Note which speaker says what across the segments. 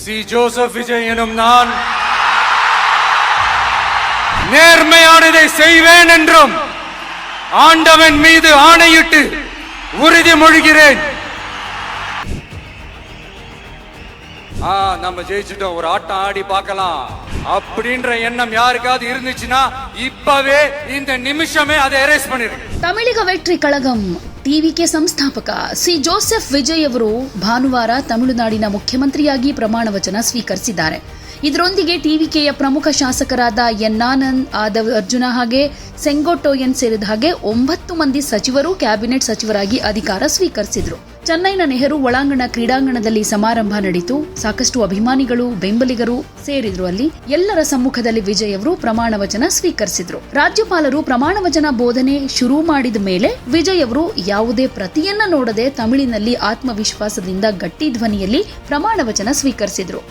Speaker 1: C Joseph Vijay எனும் நான் நேர்மையானதை செய்வேன் என்றும் ஆண்டவன் மீது ஆணையிட்டு உறுதிமொழிகிறேன். நம்ம ஜெயிச்சுட்டோம், ஒரு ஆட்டம் ஆடி பார்க்கலாம் அப்படின்ற எண்ணம் யாருக்காவது இருந்துச்சுன்னா இப்பவே இந்த நிமிஷமே அதை எரேஸ் பண்ணிருக்கு.
Speaker 2: ತಮಿಳಿಗ ವೆಟ್ರಿ ಕಳಗಂ ಟಿವಿಕೆ ಸಂಸ್ಥಾಪಕ ಸಿ ಜೋಸೆಫ್ ವಿಜಯ್ ಅವರು ಭಾನುವಾರ ತಮಿಳುನಾಡಿನ ಮುಖ್ಯಮಂತ್ರಿಯಾಗಿ ಪ್ರಮಾಣ ವಚನ ಸ್ವೀಕರಿಸಿದ್ದಾರೆ. ಇದರೊಂದಿಗೆ ಟಿವಿಕೆಯ ಪ್ರಮುಖ ಶಾಸಕರಾದ ಎನ್ನಾನಂದ್, ಆದವ್ ಅರ್ಜುನ ಹಾಗೆ ಸೆಂಗೋಟ್ಟೋಯನ್ ಸೇರಿದ ಹಾಗೆ 9 ಮಂದಿ ಸಚಿವರು ಕ್ಯಾಬಿನೆಟ್ ಸಚಿವರಾಗಿ ಅಧಿಕಾರ ಸ್ವೀಕರಿಸಿದ್ರು. ಚೆನ್ನೈನ ನೆಹರು ಒಳಾಂಗಣ ಕ್ರೀಡಾಂಗಣದಲ್ಲಿ ಸಮಾರಂಭ ನಡೆಯಿತು. ಸಾಕಷ್ಟು ಅಭಿಮಾನಿಗಳು, ಬೆಂಬಲಿಗರು ಸೇರಿದ್ರು. ಅಲ್ಲಿ ಎಲ್ಲರ ಸಮ್ಮುಖದಲ್ಲಿ ವಿಜಯ್ ಅವರು ಪ್ರಮಾಣ ವಚನ ಸ್ವೀಕರಿಸಿದ್ರು. ರಾಜ್ಯಪಾಲರು ಪ್ರಮಾಣ ವಚನ ಬೋಧನೆ ಶುರು ಮಾಡಿದ ಮೇಲೆ ವಿಜಯ್ ಅವರು ಯಾವುದೇ ಪ್ರತಿಯನ್ನ ನೋಡದೆ ತಮಿಳಿನಲ್ಲಿ ಆತ್ಮವಿಶ್ವಾಸದಿಂದ ಗಟ್ಟಿ ಧ್ವನಿಯಲ್ಲಿ ಪ್ರಮಾಣ ವಚನ ಸ್ವೀಕರಿಸಿದ್ರು.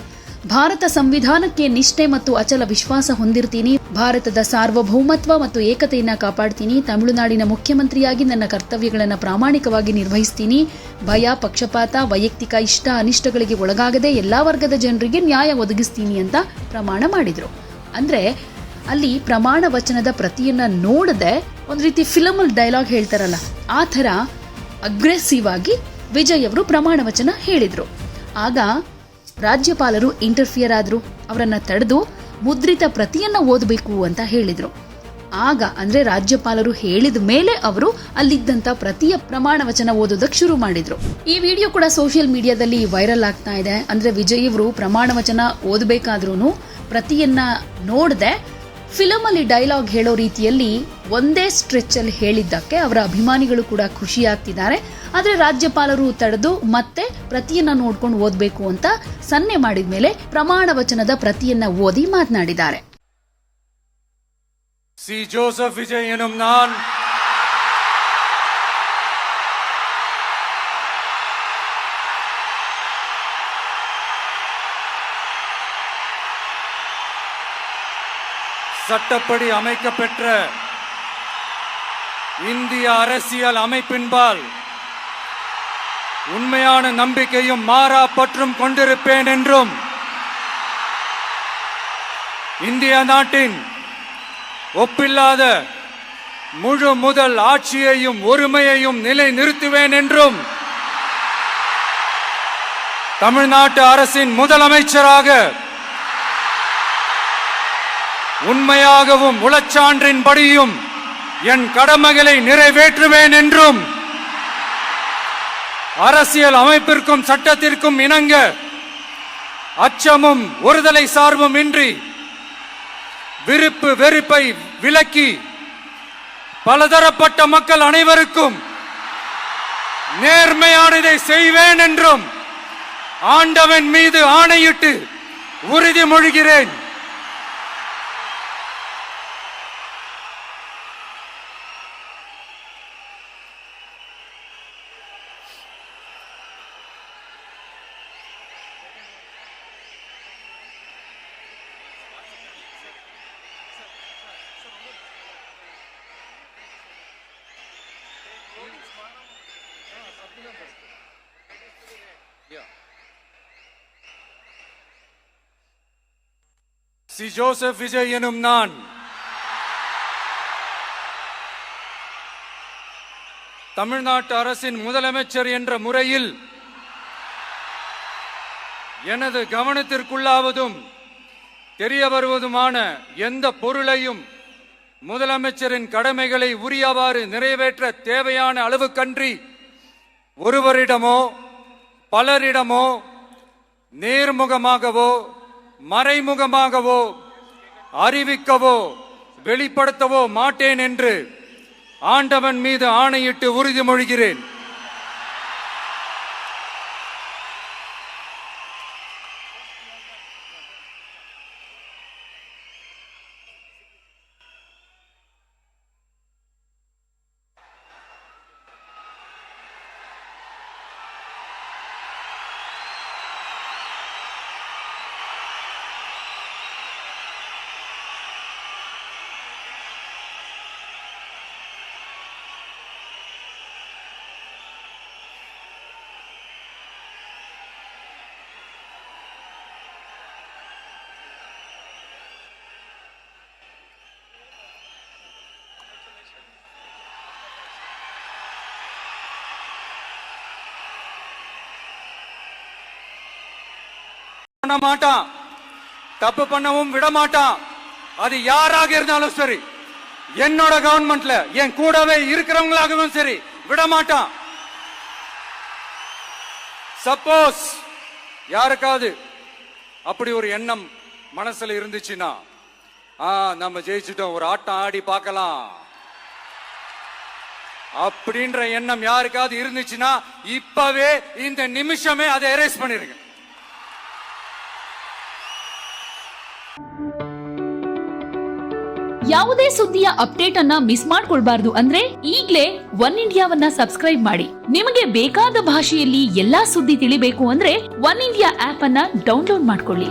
Speaker 2: ಭಾರತ ಸಂವಿಧಾನಕ್ಕೆ ನಿಷ್ಠೆ ಮತ್ತು ಅಚಲ ವಿಶ್ವಾಸ ಹೊಂದಿರ್ತೀನಿ, ಭಾರತದ ಸಾರ್ವಭೌಮತ್ವ ಮತ್ತು ಏಕತೆಯನ್ನ ಕಾಪಾಡ್ತೀನಿ, ತಮಿಳುನಾಡಿನ ಮುಖ್ಯಮಂತ್ರಿಯಾಗಿ ನನ್ನ ಕರ್ತವ್ಯಗಳನ್ನು ಪ್ರಾಮಾಣಿಕವಾಗಿ ನಿರ್ವಹಿಸ್ತೀನಿ, ಭಯ, ಪಕ್ಷಪಾತ, ವೈಯಕ್ತಿಕ ಇಷ್ಟ ಅನಿಷ್ಟಗಳಿಗೆ ಒಳಗಾಗದೆ ಎಲ್ಲಾ ವರ್ಗದ ಜನರಿಗೆ ನ್ಯಾಯ ಒದಗಿಸ್ತೀನಿ ಅಂತ ಪ್ರಮಾಣ ಮಾಡಿದ್ರು. ಅಂದ್ರೆ ಅಲ್ಲಿ ಪ್ರಮಾಣ ವಚನದ ಪ್ರತಿಯನ್ನ ನೋಡದೆ ಒಂದ್ ರೀತಿ ಫಿಲಮಲ್ ಡೈಲಾಗ್ ಹೇಳ್ತಾರಲ್ಲ, ಆ ತರ ಅಗ್ರೆಸಿವ್ ಆಗಿ ವಿಜಯ್ ಅವರು ಪ್ರಮಾಣ ವಚನ ಹೇಳಿದ್ರು. ಆಗ ರಾಜ್ಯಪಾಲರು ಇಂಟರ್ಫಿಯರ್ ಆದ್ರು. ಅವರನ್ನ ತಡೆದು ಮುದ್ರಿತ ಪ್ರತಿಯನ್ನ ಓದಬೇಕು ಅಂತ ಹೇಳಿದ್ರು. ಆಗ ಅಂದ್ರೆ ರಾಜ್ಯಪಾಲರು ಹೇಳಿದ ಮೇಲೆ ಅವರು ಅಲ್ಲಿದ್ದಂತ ಪ್ರತಿಯ ಪ್ರಮಾಣ ವಚನ ಓದೋದಕ್ಕೆ ಶುರು ಮಾಡಿದ್ರು. ಈ ವಿಡಿಯೋ ಕೂಡ ಸೋಷಿಯಲ್ ಮೀಡಿಯಾದಲ್ಲಿ ವೈರಲ್ ಆಗ್ತಾ ಇದೆ. ಅಂದ್ರೆ ವಿಜಯ್ ಅವರು ಪ್ರಮಾಣ ವಚನ ಓದಬೇಕಾದ್ರೂ ಪ್ರತಿಯನ್ನ ನೋಡದೆ ಫಿಲಮ್ ಅಲ್ಲಿ ಡೈಲಾಗ್ ಹೇಳೋ ರೀತಿಯಲ್ಲಿ ಒಂದೇ ಸ್ಟ್ರೆಚ್ ಅಲ್ಲಿ ಹೇಳಿದ್ದಕ್ಕೆ ಅವರ ಅಭಿಮಾನಿಗಳು ಕೂಡ ಖುಷಿ ಆಗ್ತಿದ್ದಾರೆ. ಆದ್ರೆ ರಾಜ್ಯಪಾಲರು ತಡೆದು ಮತ್ತೆ ಪ್ರತಿಯನ್ನ ನೋಡ್ಕೊಂಡು ಓದಬೇಕು ಅಂತ ಸನ್ನೆ ಮಾಡಿದ್ಮೇಲೆ ಪ್ರಮಾಣ ವಚನದ ಪ್ರತಿಯನ್ನ ಓದಿ ಮಾತನಾಡಿದ್ದಾರೆ.
Speaker 1: ಸಿ ಜೋಸೆಫ್ ವಿಜಯ್ ಎನುಂ நான் சட்டப்படி அமைக்கப்பெற்ற இந்திய அரசியல் அமைப்பின்பால் உண்மையான நம்பிக்கையும் மாறா பற்றும் கொண்டிருப்பேன் என்றும் இந்திய நாட்டின் ஒப்பில்லாத முழு முதல் ஆட்சியையும் ஒருமையையும் நிலை நிறுத்துவேன் என்றும் தமிழ்நாட்டு அரசின் முதலமைச்சராக உண்மையாகவும் உளச்சான்றின்படியும் என் கடமைகளை நிறைவேற்றுவேன் என்றும் அரசியல் அமைப்பிற்கும் சட்டத்திற்கும் இணங்க அச்சமும் ஒருதலை சார்பும் இன்றி விருப்பு வெறுப்பை விலக்கி பலதரப்பட்ட மக்கள் அனைவருக்கும் நேர்மையானதை செய்வேன் என்றும் ஆண்டவன் மீது ஆணையிட்டு உறுதிமொழிகிறேன். சி ஜோசப் விஜய் எனும் நான் தமிழ்நாட்டு அரசின் முதலமைச்சர் என்ற முறையில் எனது கவனத்திற்குள்ளாவதும் தெரிய வருவதுமான எந்த பொருளையும் முதலமைச்சரின் கடமைகளை உரியவாறு நிறைவேற்ற தேவையான அளவுக்கன்றி ஒருவரிடமோ பலரிடமோ நேர்முகமாகவோ மறைமுகமாகவோ அறிவிக்கவோ வெளிப்படுத்தவோ மாட்டேன் என்று ஆண்டவன் மீது ஆணையிட்டு உறுதிமொழிகிறேன். பண்ண மாட்டான், தப்பு பண்ணவும் விட மாட்டான். அது யாராக இருந்தாலும் சரி, என்னோட கவர்மெண்ட்ல என் கூடவே இருக்கிறவங்களாகவும் சரி விட மாட்டான். சப்போஸ் யாருக்காவது அப்படி ஒரு எண்ணம் மனசுல இருந்துச்சுன்னா, நம்ம ஜெயிச்சுட்டோம், ஒரு ஆட்டம் ஆடி பார்க்கலாம் அப்படின்ற எண்ணம் யாருக்காவது இருந்துச்சுன்னா, இப்பவே இந்த நிமிஷமே அதை எரேஸ் பண்ணிருங்க.
Speaker 2: ಯಾವುದೇ ಸುದ್ದಿಯ ಅಪ್ಡೇಟ್ ಅನ್ನ ಮಿಸ್ ಮಾಡ್ಕೊಳ್ಬಾರ್ದು ಅಂದ್ರೆ ಈಗ್ಲೇ ಒನ್ ಇಂಡಿಯಾವನ್ನ ಸಬ್ಸ್ಕ್ರೈಬ್ ಮಾಡಿ. ನಿಮಗೆ ಬೇಕಾದ ಭಾಷೆಯಲ್ಲಿ ಎಲ್ಲಾ ಸುದ್ದಿ ತಿಳಿಬೇಕು ಅಂದ್ರೆ ಒನ್ ಇಂಡಿಯಾ ಆಪ್ ಅನ್ನ ಡೌನ್ಲೋಡ್ ಮಾಡ್ಕೊಳ್ಳಿ.